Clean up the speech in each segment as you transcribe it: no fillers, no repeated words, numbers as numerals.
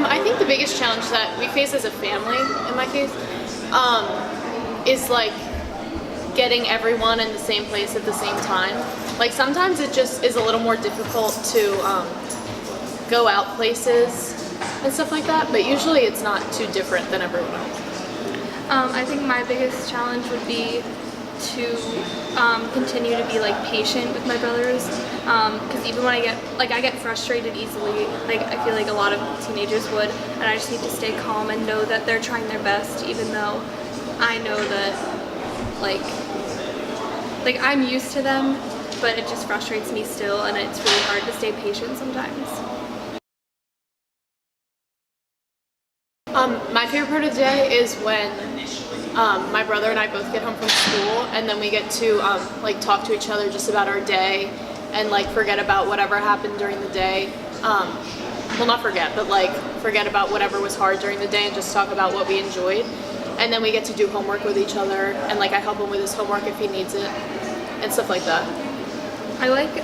I think the biggest challenge that we face as a family, in my case, is like getting everyone in the same place at the same time. Like sometimes it just is a little more difficult to go out places and stuff like that, but usually it's not too different than everyone else. I think my biggest challenge would be to continue to be like patient with my brothers, because even when I get frustrated easily, like I feel like a lot of teenagers would, and I just need to stay calm and know that they're trying their best, even though I know that like I'm used to them, but it just frustrates me still, and it's really hard to stay patient sometimes. My favorite part of the day is when my brother and I both get home from school, and then we get to like talk to each other just about our day and like forget about whatever happened during the day. Well, not forget, but like forget about whatever was hard during the day and just talk about what we enjoyed. And then we get to do homework with each other, and like I help him with his homework if he needs it and stuff like that. I like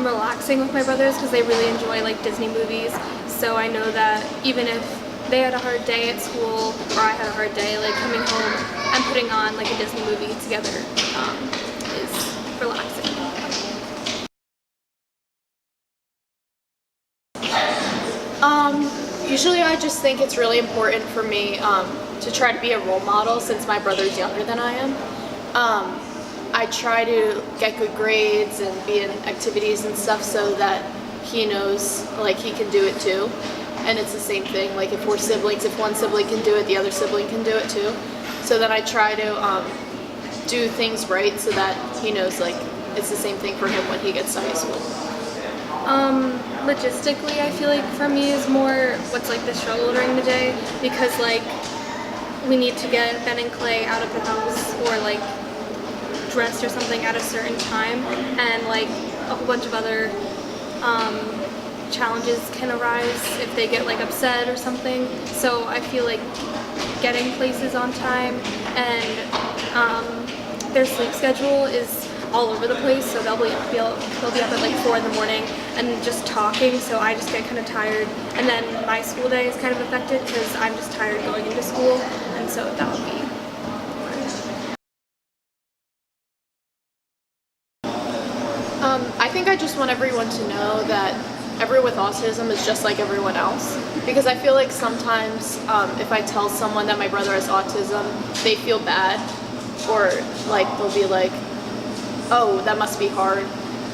relaxing with my brothers because they really enjoy like Disney movies, so I know that even if they had a hard day at school or I had a hard day, like coming home and putting on like a Disney movie together is relaxing. Usually I just think it's really important for me to try to be a role model since my brother's younger than I am. I try to get good grades and be in activities and stuff so that he knows like he can do it too. And it's the same thing, like if we're siblings, if one sibling can do it, the other sibling can do it too. So then I try to do things right so that he knows like it's the same thing for him when he gets to high school. Logistically, I feel like for me is more what's like the struggle during the day, because like we need to get Ben and Clay out of the house or like dressed or something at a certain time, and like a whole bunch of other challenges can arise if they get like upset or something. So I feel like getting places on time, and their sleep schedule is all over the place, so they'll be up at like 4 in the morning and just talking, so I just get kind of tired, and then my school day is kind of affected because I'm just tired going into school, and so that would be I think I just want everyone to know that everyone with autism is just like everyone else, because I feel like sometimes if I tell someone that my brother has autism, they feel bad, or like they'll be like, oh, that must be hard.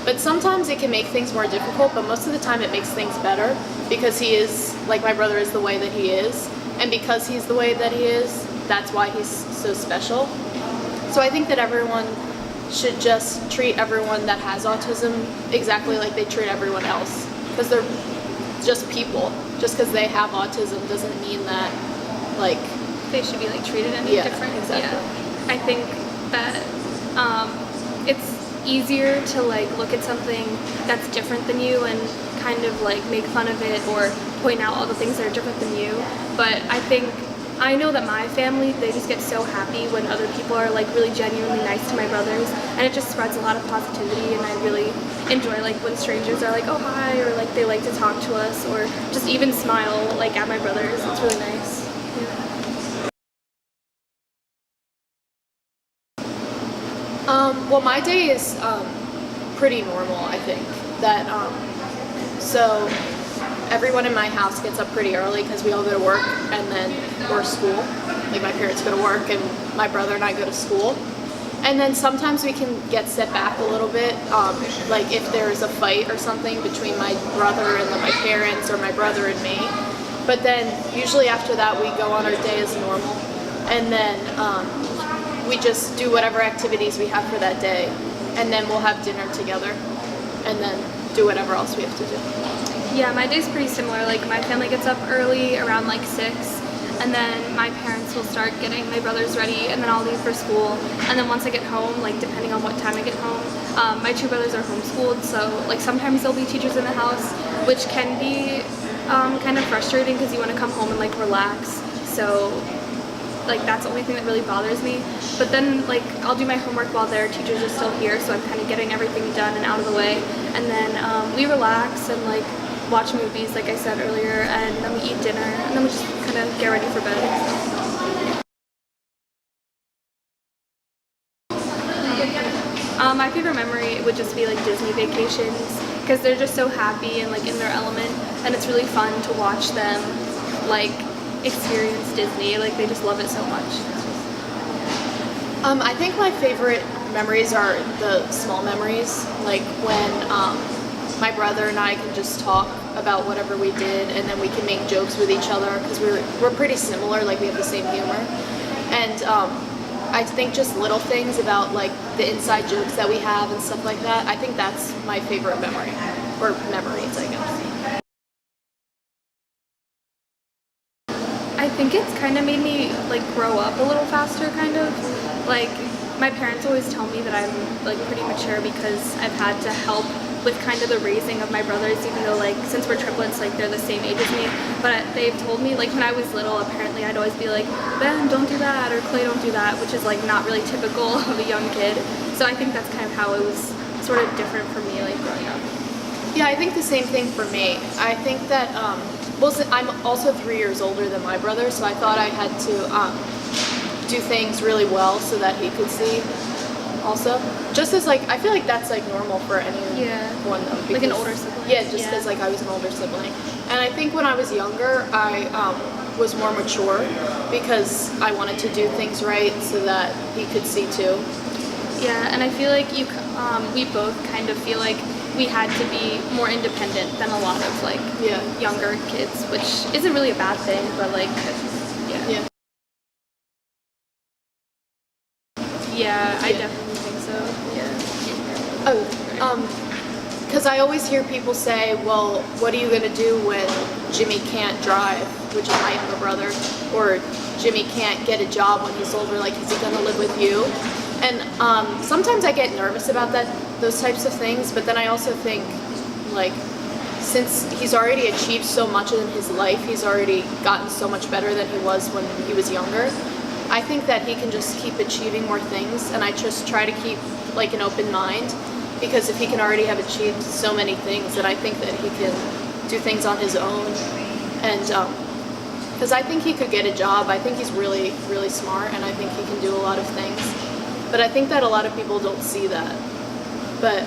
But sometimes it can make things more difficult, but most of the time it makes things better, because he is, like my brother is the way that he is, and because he's the way that he is, that's why he's so special. So I think that everyone should just treat everyone that has autism exactly like they treat everyone else, because they're just people. Just because they have autism doesn't mean that like they should be like treated any different. Exactly. Yeah, I think that it's easier to like look at something that's different than you and kind of like make fun of it or point out all the things that are different than you. But I know that my family, they just get so happy when other people are like really genuinely nice to my brothers, and it just spreads a lot of positivity, and I really enjoy like when strangers are like, oh hi, or like they like to talk to us, or just even smile like at my brothers. It's really nice. Well, my day is pretty normal, I think. That so everyone in my house gets up pretty early because we all go to work, and then or school. Like my parents go to work, and my brother and I go to school. And then sometimes we can get set back a little bit, like if there's a fight or something between my brother and then my parents, or my brother and me. But then usually after that we go on our day as normal, and then we just do whatever activities we have for that day, and then we'll have dinner together, and then do whatever else we have to do. Yeah, my day's pretty similar. Like my family gets up early around like 6, and then my parents will start getting my brothers ready, and then I'll leave for school. And then once I get home, like depending on what time I get home, my 2 brothers are homeschooled, so like sometimes there'll be teachers in the house, which can be kind of frustrating because you want to come home and like relax. So like that's the only thing that really bothers me. But then like I'll do my homework while their teachers are still here, so I'm kind of getting everything done and out of the way, and then we relax and like watch movies, like I said earlier, and then we eat dinner, and then we just kind of get ready for bed. My favorite memory would just be like Disney vacations, because they're just so happy and like in their element, and it's really fun to watch them like experience Disney. Like they just love it so much. I think my favorite memories are the small memories, like when my brother and I can just talk about whatever we did, and then we can make jokes with each other because we're pretty similar, like we have the same humor. And I think just little things about like the inside jokes that we have and stuff like that. I think that's my favorite memory, or memories, I guess. I think it's kind of made me like grow up a little faster, kind of. Like my parents always tell me that I'm like pretty mature because I've had to help with kind of the raising of my brothers, even though like since we're triplets, like they're the same age as me. But they've told me like when I was little, apparently I'd always be like, Ben, don't do that, or Clay, don't do that, which is like not really typical of a young kid. So I think that's kind of how it was sort of different for me, like growing up. Yeah, I think the same thing for me. I think that, I'm also 3 years older than my brother, so I thought I had to do things really well so that he could see also. Just as like, I feel like that's like normal for anyone though. Because, like an older sibling. Yeah, just because like I was an older sibling. And I think when I was younger, I was more mature because I wanted to do things right so that he could see too. Yeah, and I feel like we both kind of feel like we had to be more independent than a lot of like younger kids, which isn't really a bad thing, but like yeah. Yeah, I definitely think so. Yeah. Oh, because I always hear people say, well, what are you going to do when Jimmy can't drive, which is my younger brother, or Jimmy can't get a job when he's older, like is he going to live with you? And sometimes I get nervous about those types of things, but then I also think, like, since he's already achieved so much in his life, he's already gotten so much better than he was when he was younger, I think that he can just keep achieving more things, and I just try to keep, like, an open mind, because if he can already have achieved so many things, then I think that he can do things on his own, and because I think he could get a job. I think he's really, really smart, and I think he can do a lot of things. But I think that a lot of people don't see that. But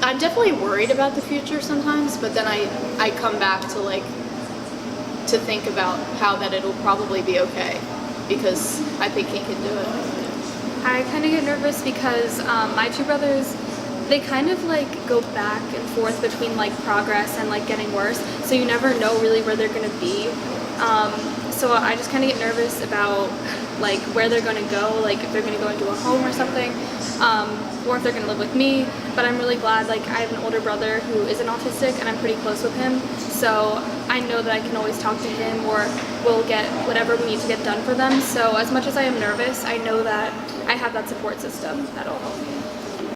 I'm definitely worried about the future sometimes, but then I come back to think about how that it'll probably be okay, because I think he can do it. I kind of get nervous because my two brothers, they kind of like go back and forth between like progress and like getting worse, so you never know really where they're going to be. So I just kind of get nervous about like where they're going to go, like if they're going to go into a home or something, or if they're going to live with me. But I'm really glad, like I have an older brother who isn't autistic and I'm pretty close with him, so I know that I can always talk to him, or we'll get whatever we need to get done for them. So as much as I am nervous, I know that I have that support system that'll help me.